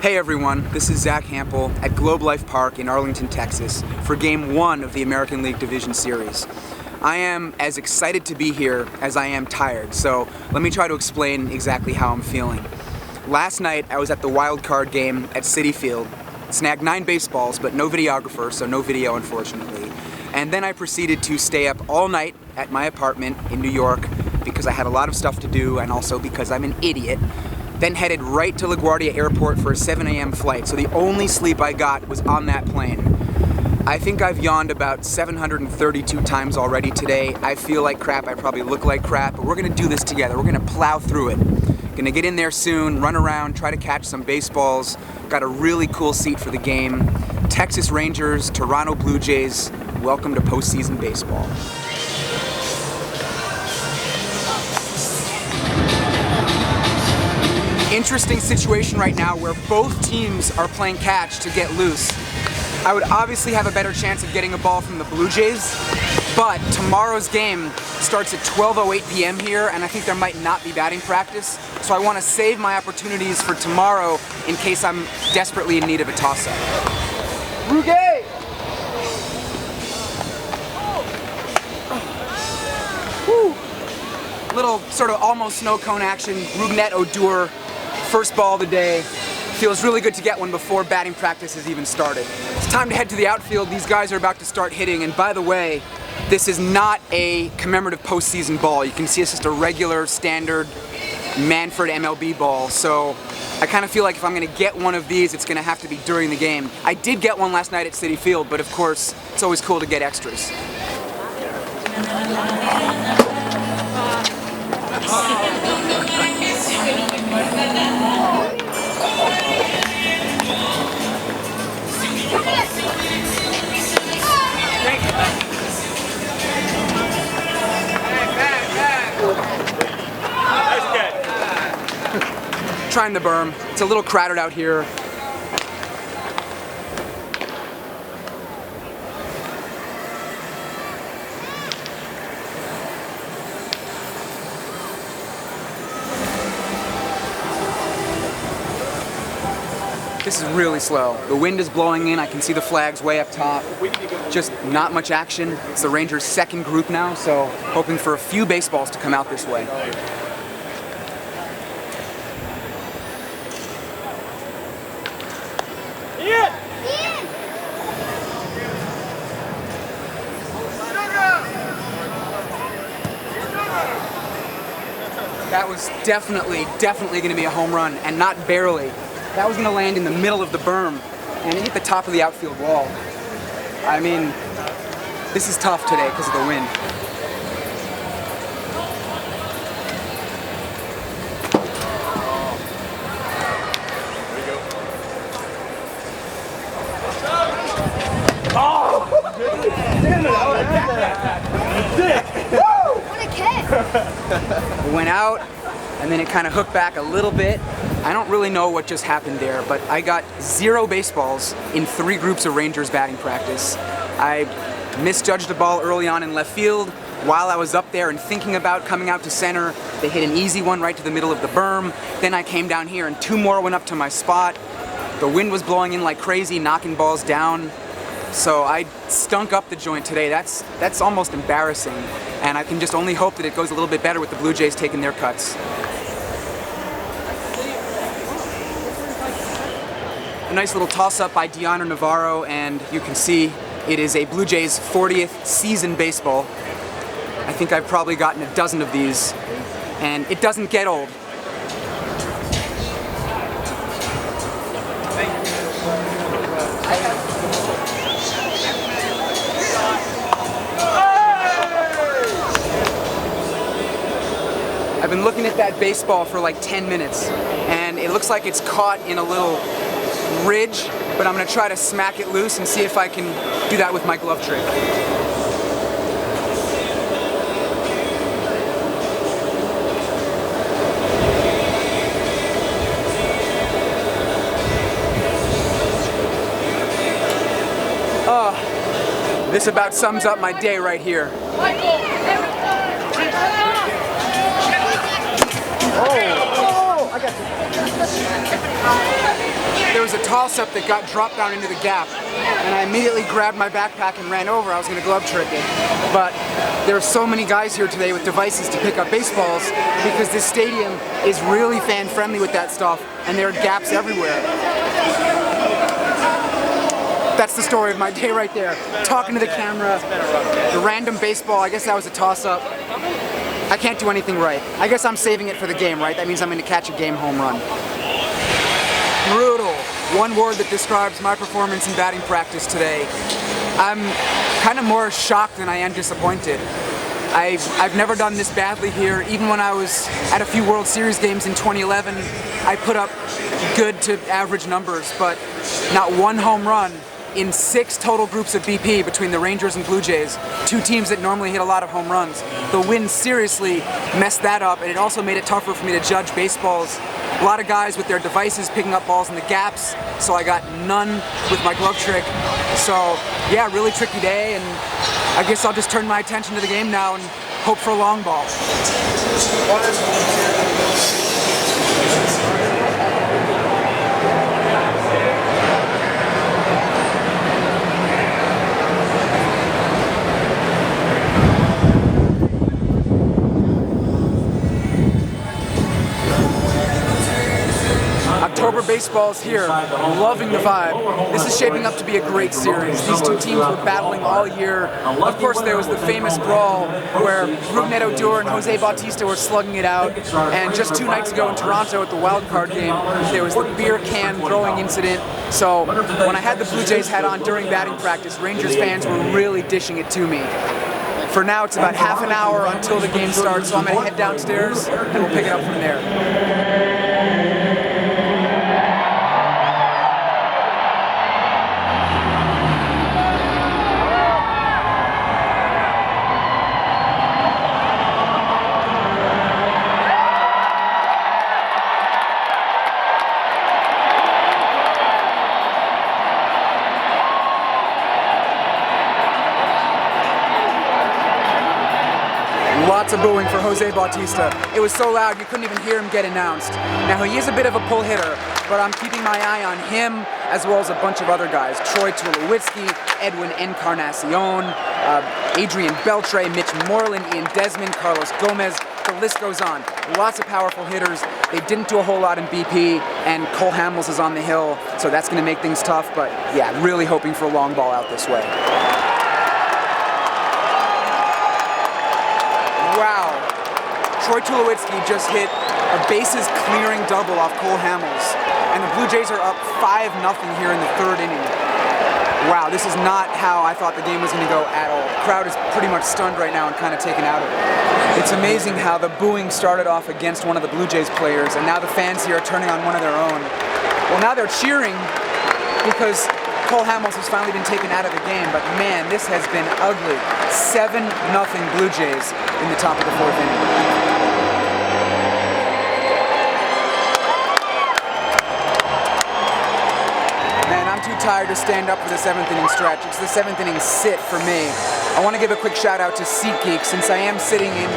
Hey everyone, this is Zack Hample at Globe Life Park in Arlington, Texas for Game 1 of the American League Division Series. I am as excited to be here as I am tired, so let me try to explain exactly how I'm feeling. Last night I was at the wild card game at Citi Field, snagged 9 baseballs but no videographer, so no video unfortunately. And then I proceeded to stay up all night at my apartment in New York because I had a lot of stuff to do and also because I'm an idiot. Then headed right to LaGuardia Airport for a 7 a.m. flight, so the only sleep I got was on that plane. I think I've yawned about 732 times already today. I feel like crap, I probably look like crap, but we're gonna do this together. We're gonna plow through it. Gonna get in there soon, run around, try to catch some baseballs. Got a really cool seat for the game. Texas Rangers, Toronto Blue Jays, welcome to postseason baseball. Interesting situation right now where both teams are playing catch to get loose. I would obviously have a better chance of getting a ball from the Blue Jays, but tomorrow's game starts at 12:08 p.m. here, and I think there might not be batting practice, so I want to save my opportunities for tomorrow in case I'm desperately in need of a toss-up. Ruge! Woo. Little sort of almost snow cone action, Rougned Odor. First ball of the day. Feels really good to get one before batting practice has even started. It's time to head to the outfield. These guys are about to start hitting, and by the way, this is not a commemorative postseason ball. You can see it's just a regular, standard Manfred MLB ball, so I kind of feel like if I'm going to get one of these, it's going to have to be during the game. I did get one last night at Citi Field, but of course, it's always cool to get extras. Trying the berm. It's a little crowded out here. This is really slow. The wind is blowing in. I can see the flags way up top. Just not much action. It's the Rangers' second group now, so hoping for a few baseballs to come out this way. That was definitely going to be a home run, and not barely. That was going to land in the middle of the berm, and it hit the top of the outfield wall. I mean, this is tough today because of the wind. It went out, and then it kind of hooked back a little bit. I don't really know what just happened there, but I got 0 baseballs in 3 groups of Rangers batting practice. I misjudged a ball early on in left field. While I was up there and thinking about coming out to center, they hit an easy one right to the middle of the berm. Then I came down here and 2 more went up to my spot. The wind was blowing in like crazy, knocking balls down. So I stunk up the joint today. That's almost embarrassing. And I can just only hope that it goes a little bit better with the Blue Jays taking their cuts. A nice little toss-up by Deoner Navarro, and you can see it is a Blue Jays 40th season baseball. I think I've probably gotten a dozen of these, and it doesn't get old. I've been looking at that baseball for like 10 minutes, and it looks like it's caught in a little ridge, but I'm going to try to smack it loose and see if I can do that with my glove trick. Oh, this about sums up my day right here. Oh, I got you. there was a toss-up that got dropped down into the gap, and I immediately grabbed my backpack and ran over. I was going to glove trick it, but there are so many guys here today with devices to pick up baseballs because this stadium is really fan-friendly with that stuff, and there are gaps everywhere. That's the story of my day right there. Talking to the camera, the random baseball, I guess that was a toss-up. I can't do anything right. I guess I'm saving it for the game, right? That means I'm going to catch a game home run. Brutal. One word that describes my performance in batting practice today. I'm kind of more shocked than I am disappointed. I've never done this badly here. Even when I was at a few World Series games in 2011, I put up good to average numbers, but not one home run in 6 total groups of BP between the Rangers and Blue Jays, 2 teams that normally hit a lot of home runs. The wind seriously messed that up, and it also made it tougher for me to judge baseballs. A lot of guys with their devices picking up balls in the gaps, so I got none with my glove trick. So yeah, really tricky day, and I guess I'll just turn my attention to the game now and hope for a long ball. October baseball's here. I'm loving the vibe. This is shaping up to be a great series. These 2 teams were battling all year. Of course, there was the famous brawl where Rougned Odor and Jose Bautista were slugging it out. And just 2 nights ago in Toronto at the wild card game, there was the beer can throwing incident. So when I had the Blue Jays hat on during batting practice, Rangers fans were really dishing it to me. For now, it's about half an hour until the game starts, so I'm going to head downstairs and we'll pick it up from there. Lots of booing for Jose Bautista. It was so loud you couldn't even hear him get announced. Now he is a bit of a pull hitter, but I'm keeping my eye on him as well as a bunch of other guys. Troy Tulowitzki, Edwin Encarnacion, Adrian Beltre, Mitch Moreland, Ian Desmond, Carlos Gomez. The list goes on. Lots of powerful hitters. They didn't do a whole lot in BP, and Cole Hamels is on the hill, so that's going to make things tough, but yeah, really hoping for a long ball out this way. Wow, Troy Tulowitzki just hit a bases clearing double off Cole Hamels, and the Blue Jays are up 5-0 here in the 3rd inning. Wow, this is not how I thought the game was going to go at all. The crowd is pretty much stunned right now and kind of taken out of it. It's amazing how the booing started off against one of the Blue Jays players, and now the fans here are turning on one of their own. Well, now they're cheering because Cole Hamels has finally been taken out of the game, but man, this has been ugly. 7-0 Blue Jays in the top of the 4th inning. Man, I'm too tired to stand up for the 7th inning stretch. It's the 7th inning sit for me. I want to give a quick shout out to SeatGeek, since I am sitting in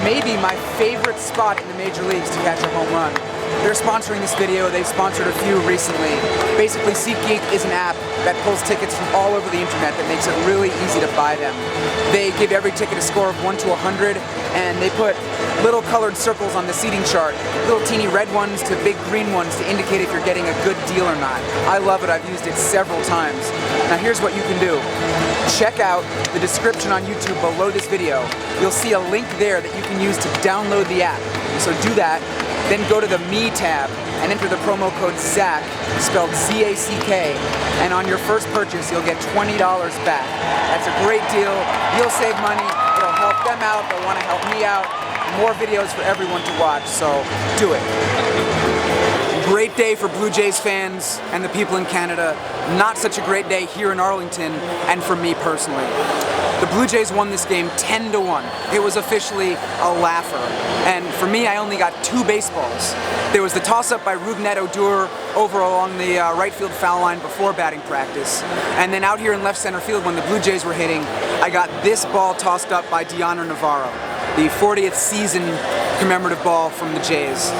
maybe my favorite spot in the major leagues to catch a home run. They're sponsoring this video. They've sponsored a few recently. Basically, SeatGeek is an app that pulls tickets from all over the internet that makes it really easy to buy them. They give every ticket a score of 1 to 100, and they put little colored circles on the seating chart, little teeny red ones to big green ones to indicate if you're getting a good deal or not. I love it. I've used it several times. Now here's what you can do. Check out the description on YouTube below this video. You'll see a link there that you can use to download the app. So do that. Then go to the Me tab and enter the promo code Zack, spelled Z-A-C-K, and on your first purchase you'll get $20 back. That's a great deal. You'll save money. It'll help them out. They'll want to help me out. More videos for everyone to watch, so do it. Great day for Blue Jays fans and the people in Canada. Not such a great day here in Arlington and for me personally. The Blue Jays won this game 10-1. It was officially a laugher. And for me, I only got 2 baseballs. There was the toss-up by Rougned Odor over along the right field foul line before batting practice. And then out here in left center field when the Blue Jays were hitting, I got this ball tossed up by Diana Navarro, the 40th season commemorative ball from the Jays.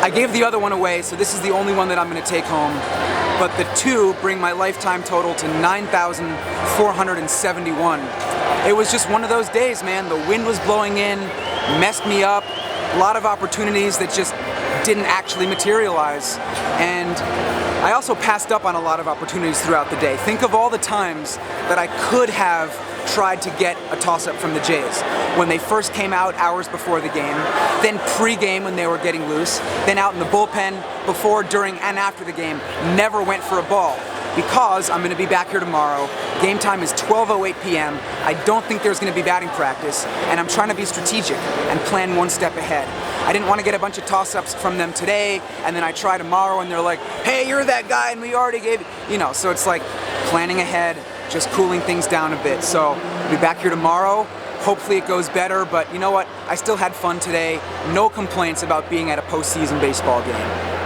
I gave the other one away, so this is the only one that I'm going to take home. But the 2 bring my lifetime total to 9,471. It was just one of those days, man. The wind was blowing in, messed me up. A lot of opportunities that just didn't actually materialize. And I also passed up on a lot of opportunities throughout the day. Think of all the times that I could have tried to get a toss-up from the Jays. When they first came out hours before the game, then pre-game when they were getting loose, then out in the bullpen before, during, and after the game, never went for a ball. Because I'm going to be back here tomorrow. Game time is 12:08 p.m. I don't think there's going to be batting practice, and I'm trying to be strategic and plan one step ahead. I didn't want to get a bunch of toss-ups from them today, and then I try tomorrow and they're like, hey, you're that guy and we already gave you know, so it's like planning ahead, just cooling things down a bit. So I'll be back here tomorrow. Hopefully it goes better, but you know what? I still had fun today. No complaints about being at a postseason baseball game.